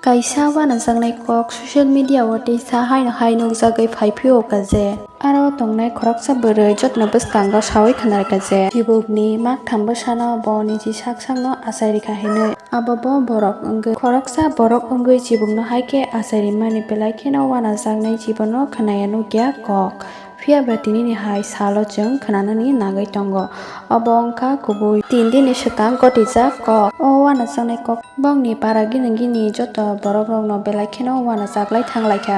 kaisa wana jangnai kok social media o teisa haino jagai phaipio kaje aro tongnai khoroksa bwrwi jotno bwskango sawui khwnai kaje chibukni maktham bwsano boni ji saksangno achaikha hinui abo bo borok wngwi khoroksa borok wngwi chibukno haike achairimani belai kheno wana jangnai jibono khwnaya nukya kok phiaba tinini hai salo chung khwnanani nagai tongo abo wngkha kubui 3 dini swkang gotijak kok o wana jangnai kok bongni para gini joto borok rokno belai kheno wana jaklai thanglaikha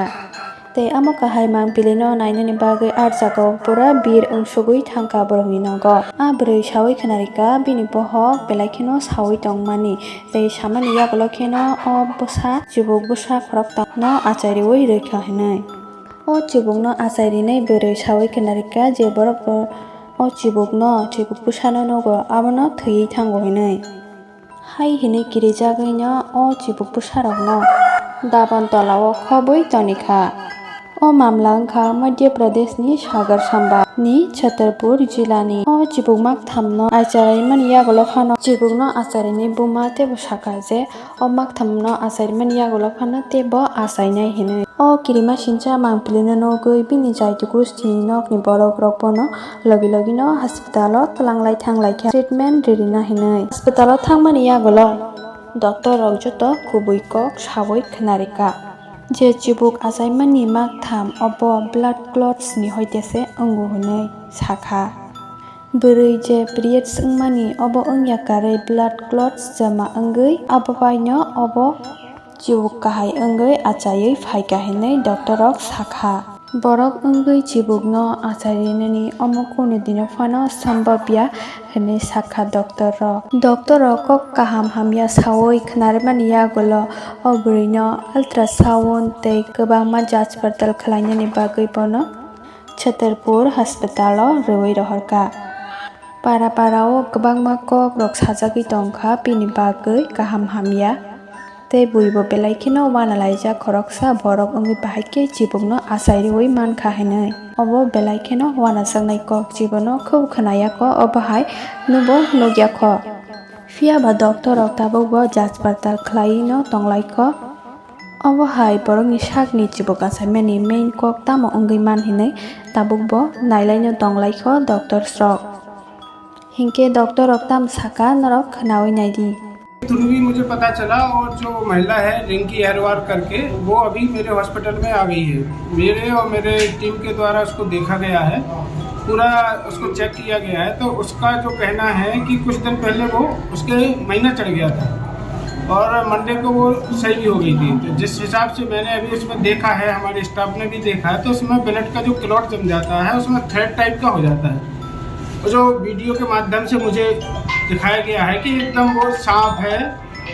tei amo kahai mang pilino nainani bagwi arjago pura bir ungsugui thangka borokni nogo a bwrwi sawui khwnarika bini bohok belai kheno sawui tongmani tei samani yagulo kheno o bwsa chibuk bwsa khorok no achaireui rwkha hinui o chibukno achairinai bwrwi sawui khwnarika je borok o chibukno bwsano nogo abono thwiwi thango hinui hai hinui kirijagui no o chibuk bwsarokno dabon tolao khobui tonikha o mamla wngkha Madhya Pradeshni Sagar Samba ni Chhatarpur jilani o chibuk makthamno achairimani yagulo phano chibukno achairini buma tebo saka je o makthamno achairimani yagulo phano tebo achainai hinui o kirimasincha mangpilino nogui bini jaituku stini nokni borok rokbono logi no hospital o tlanglai thanglaikha treatment ririna hinui hospital o thangmani yagulo doctor rok joto kubui kok sawui khwnarika je chibuk achaimani maktham obo blood clots ni hoitese ongu hinui sakha bwrwi je periods wngmani obo wngya karwi blood clots jama wngwi abo baino obo chibuk kahai wngwi achaiwi phaikha hinui doctor rok sakha borok wngwi chibukno achairinani omo kunu dino phano sambabya hinui sakha doctor rok kok kaham hamya sawui khwnarmani yagulo o bwrwino ultrasound tei kwbangma jaj portal khlainani bagwi bono Chhatarpur hospital o rwwi rohorka para o kwbangma kok rok sajagwi tongkha bini bagwi kaham hamya tei buibo belai kheno wana laijak khoroksa borok wngwi bahaike chibukno achaireui mankha hinui obo belai kheno wana jangnai kok chibono khub khwnayako obo hai nubo nugyakho phiaba doctor rok tabukbo jaj portal khlaiwi no tonglaikho obo hai borokni sakni chibuk achaimani main kok tamo wngwi man hinui tabukbo nailai no tonglaikho doctors rok हिंके doctor रक्तम सका नरक खनावी नाइदी through भी मुझे पता चला और जो महिला है रिंकी हरवार करके वो अभी मेरे हॉस्पिटल में आ गई है। मेरे और मेरे टीम के द्वारा उसको देखा गया है, पूरा उसको चेक किया गया है। तो उसका जो कहना है कि कुछ दिन पहले वो उसके महीना चढ़ गया था और मंडे को वो सही भी हो गई थी। तो जिस हिसाब से मैंने अभी उसमें देखा है, हमारे स्टाफ ने भी देखा है, तो उसमें ब्लड का जो क्लॉट जम जाता है उसमें थ्रेड टाइप का हो जाता है। जो वीडियो के माध्यम से मुझे दिखाया गया है कि एकदम वो सांप है,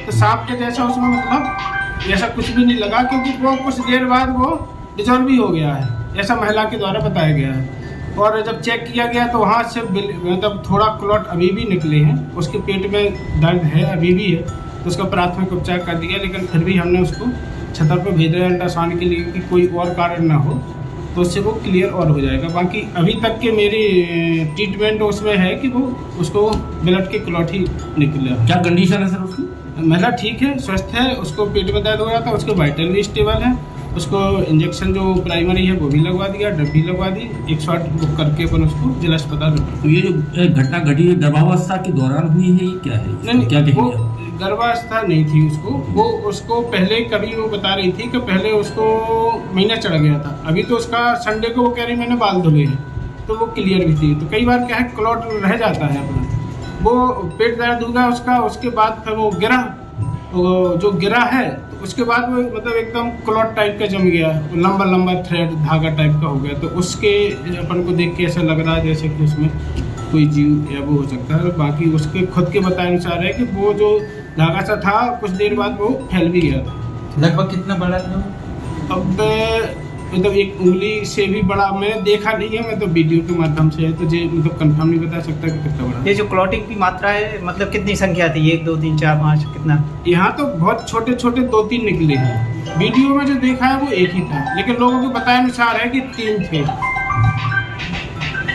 तो सांप के जैसा उसमें मतलब ऐसा कुछ भी नहीं लगा, क्योंकि वो कुछ देर बाद वो डिजॉल्व भी हो गया है, ऐसा महिला के द्वारा बताया गया है। और जब चेक किया गया तो वहाँ से मतलब थोड़ा क्लॉट अभी भी निकले हैं, उसके पेट में दर्द है अभी भी है, तो उसका प्राथमिक उपचार कर दिया, लेकिन फिर भी हमने उसको छतर पर भेजा अल्ट्रासाउंड के लिए कि कोई और कारण ना हो, तो उससे वो क्लियर और हो जाएगा। बाकी अभी तक के मेरी ट्रीटमेंट उसमें है कि वो उसको ब्लड के क्लॉट ही निकला। क्या कंडीशन है सर उसकी? महिला ठीक है, स्वस्थ है, उसको पेट में दर्द हो रहा था, उसके वाइटल भी स्टेबल है, उसको इंजेक्शन जो प्राइमरी है वो भी लगवा दिया, ड्रग भी लगवा दी, 108 बुक करके अपन उसको जिला अस्पताल। तो ये जो घटना घटी है गर्भावस्था के दौरान हुई है, क्या है? नहीं, क्या वो गर्भावस्था नहीं थी उसको पहले कभी वो बता रही थी कि पहले उसको महीना चढ़ गया था। अभी तो उसका संडे को वो कह रही मैंने बाल धुले हैं, तो वो क्लियर भी थी। तो कई बार क्या है क्लॉट रह जाता है अपना, वो पेट दर्द होगा उसका, उसके बाद फिर वो जो गिरा है तो उसके बाद वो मतलब एकदम क्लॉट टाइप का जम गया, लंबा थ्रेड धागा टाइप का हो गया। तो उसके अपन को देख के ऐसा लग रहा है जैसे कि उसमें कोई जीव या वो हो सकता है। बाकी उसके खुद के बताए अनुसार है कि वो जो धागा सा था कुछ देर बाद वो फैल भी गया था। लगभग कितना बड़ा था? अब मतलब एक उंगली से भी बड़ा मैंने देखा नहीं है, मैं तो वीडियो के माध्यम से है, तो ये मतलब कंफर्म नहीं बता सकता कि कितना बड़ा। ये जो क्लॉटिंग की मात्रा है मतलब कितनी संख्या थी? 1 2 3 4 5 कितना? यहाँ तो बहुत छोटे 2-3 निकले हैं। वीडियो में जो देखा है वो एक ही था, लेकिन लोगों के बताए अनुसार है कि 3 थे।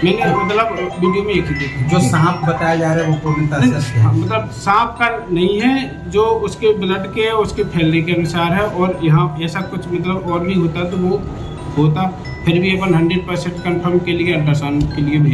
मैंने मतलब वीडियो में एक ही देखा। जो सांप बताया जा रहा है वो पूर्णतः सत्य है? मतलब सांप का नहीं है, जो उसके ब्लड के उसके फैलने के अनुसार है, और यहाँ ऐसा कुछ मतलब और भी होता तो वो होता, फिर भी अपन 100% कंफर्म के लिए अल्ट्रासाउंड के लिए भेज